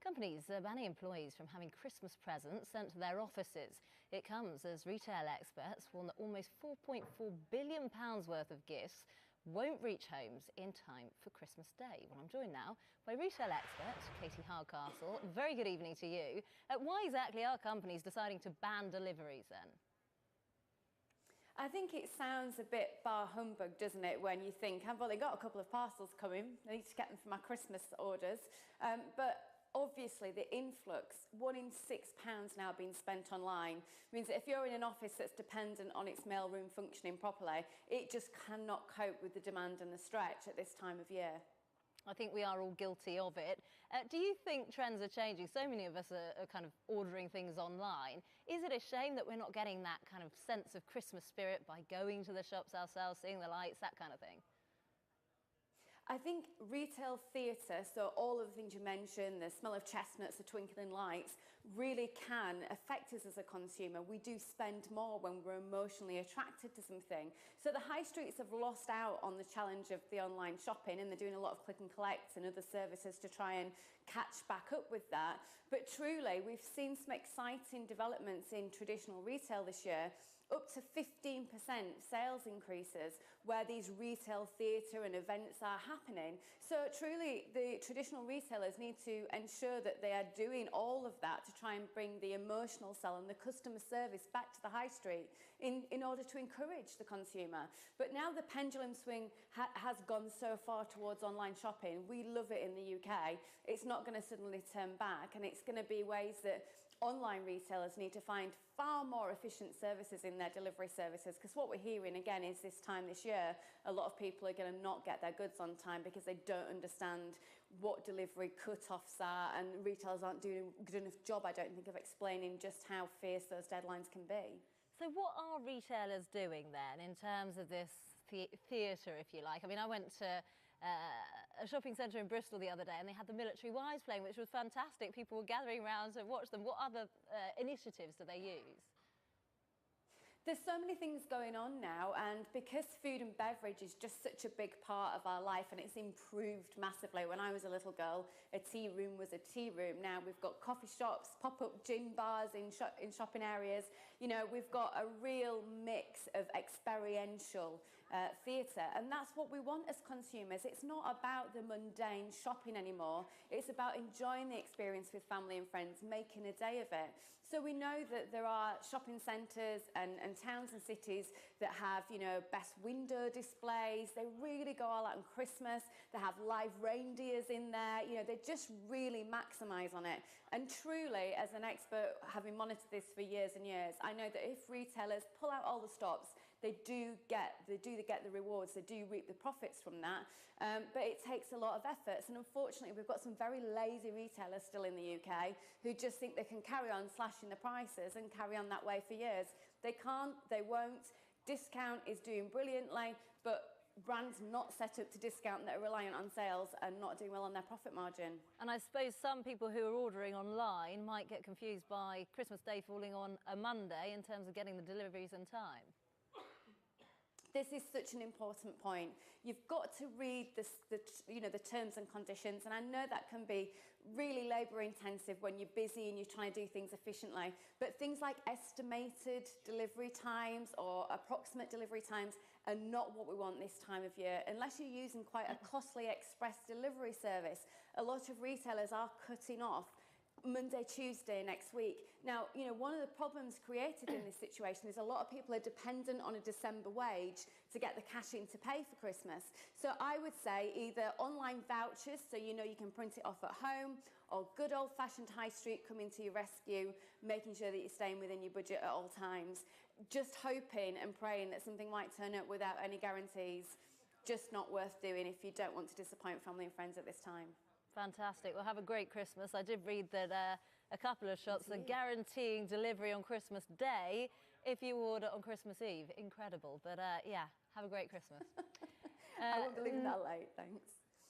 Companies are banning employees from having Christmas presents sent to their offices. It comes as retail experts warn that almost £4.4 billion worth of gifts won't reach homes in time for Christmas Day. Well, I'm joined now by retail expert Katie Hardcastle. Very good evening to you. Why exactly are companies deciding to ban deliveries then? I think it sounds a bit bar humbug, doesn't it, when you think, I've only got a couple of parcels coming, I need to get them for my Christmas orders. But obviously the influx, £1 in £6 now being spent online, means that if you're in an office that's dependent on its mailroom functioning properly, it just cannot cope with the demand and the stretch at this time of year. I think we are all guilty of it. Do you think trends are changing? So many of us are kind of ordering things online. Is it a shame that we're not getting that kind of sense of Christmas spirit by going to the shops ourselves, seeing the lights, that kind of thing? I think retail theatre, so all of the things you mentioned, the smell of chestnuts, the twinkling lights, really can affect us as a consumer. We do spend more when we're emotionally attracted to something. So the high streets have lost out on the challenge of the online shopping, and they're doing a lot of click and collect and other services to try and catch back up with that. But truly, we've seen some exciting developments in traditional retail this year, up to 15% sales increases where these retail theatre and events are happening. So truly, the traditional retailers need to ensure that they are doing all of that to try and bring the emotional sell and the customer service back to the high street in order to encourage the consumer. But now the pendulum swing has gone so far towards online shopping. We love it in the UK. It's not going to suddenly turn back, and it's going to be ways that online retailers need to find far more efficient services in their delivery services, because what we're hearing again is this time this year a lot of people are going to not get their goods on time because they don't understand what delivery cut-offs are, and retailers aren't doing a good enough job, I don't think, of explaining just how fierce those deadlines can be. So what are retailers doing then in terms of this theatre, if you like? I mean, I went to a shopping centre in Bristol the other day and they had the Military Wives playing, which was fantastic. People were gathering around to watch them. What other initiatives do they use? There's so many things going on now, and because food and beverage is just such a big part of our life, and it's improved massively. When I was a little girl, a tea room was a tea room. Now we've got coffee shops, pop-up gin bars in shopping areas. You know, we've got a real mix of experiential theatre, and that's what we want as consumers. It's not about the mundane shopping anymore. It's about enjoying the experience with family and friends, making a day of it. So we know that there are shopping centres and towns and cities that have, you know, best window displays. They really go all out on Christmas. They have live reindeers in there. You know, they just really maximise on it. And truly, as an expert, having monitored this for years and years, I know that if retailers pull out all the stops, they do get the rewards. They do reap the profits from that. But it takes a lot of efforts. And unfortunately, we've got some very lazy retailers still in the UK who just think they can carry on slashing the prices and carry on that way for years. They can't, they won't. Discount is doing brilliantly, but brands not set up to discount that are reliant on sales are not doing well on their profit margin. And I suppose some people who are ordering online might get confused by Christmas Day falling on a Monday in terms of getting the deliveries in time. This is such an important point. You've got to read the terms and conditions, and I know that can be really labour intensive when you're busy and you're trying to do things efficiently, but things like estimated delivery times or approximate delivery times are not what we want this time of year, unless you're using quite a costly express delivery service. A lot of retailers are cutting off Monday, Tuesday next week. Now, you know, one of the problems created in this situation is a lot of people are dependent on a December wage to get the cash in to pay for Christmas. So I would say either online vouchers, so you know you can print it off at home, or good old-fashioned high street coming to your rescue, making sure that you're staying within your budget at all times. Just hoping and praying that something might turn up without any guarantees. Just not worth doing if you don't want to disappoint family and friends at this time. Fantastic. Well, have a great Christmas. I did read that a couple of shops are guaranteeing delivery on Christmas Day if you order on Christmas Eve. Incredible. But yeah, have a great Christmas. I won't believe that late. Thanks.